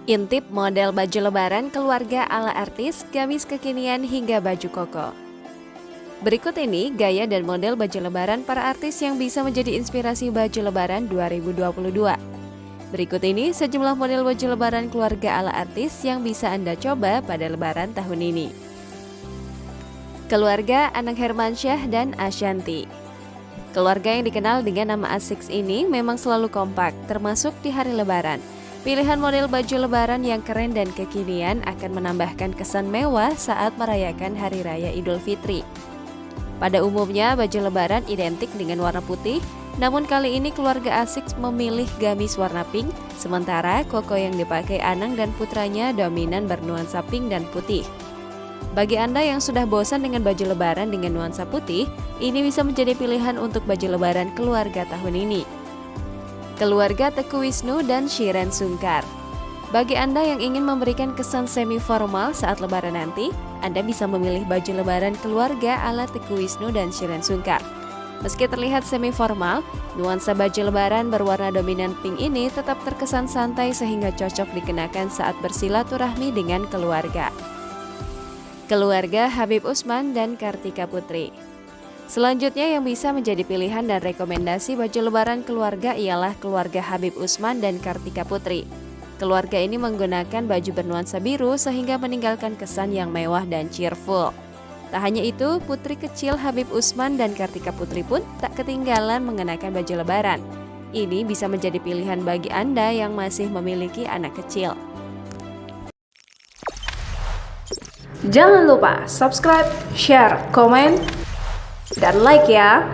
Intip model baju lebaran keluarga ala artis, gamis kekinian hingga baju koko. Berikut ini gaya dan model baju lebaran para artis yang bisa menjadi inspirasi baju lebaran 2022. Berikut ini sejumlah model baju lebaran keluarga ala artis yang bisa Anda coba pada lebaran tahun ini. Keluarga Anang Hermansyah dan Ashanty. Keluarga yang dikenal dengan nama A6 ini memang selalu kompak, termasuk di hari lebaran. Pilihan model baju lebaran yang keren dan kekinian akan menambahkan kesan mewah saat merayakan Hari Raya Idul Fitri. Pada umumnya, baju lebaran identik dengan warna putih, namun kali ini keluarga A6 memilih gamis warna pink, sementara koko yang dipakai Anang dan putranya dominan bernuansa pink dan putih. Bagi Anda yang sudah bosan dengan baju lebaran dengan nuansa putih, ini bisa menjadi pilihan untuk baju lebaran keluarga tahun ini. Keluarga Teuku Wisnu dan Shireen Sungkar. Bagi Anda yang ingin memberikan kesan semi-formal saat lebaran nanti, Anda bisa memilih baju lebaran keluarga ala Teuku Wisnu dan Shireen Sungkar. Meski terlihat semi-formal, nuansa baju lebaran berwarna dominan pink ini tetap terkesan santai sehingga cocok dikenakan saat bersilaturahmi dengan keluarga. Keluarga Habib Usman dan Kartika Putri. Selanjutnya yang bisa menjadi pilihan dan rekomendasi baju lebaran keluarga ialah keluarga Habib Usman dan Kartika Putri. Keluarga ini menggunakan baju bernuansa biru sehingga meninggalkan kesan yang mewah dan cheerful. Tak hanya itu, putri kecil Habib Usman dan Kartika Putri pun tak ketinggalan mengenakan baju lebaran. Ini bisa menjadi pilihan bagi Anda yang masih memiliki anak kecil. Jangan lupa subscribe, share, komen, dan like ya.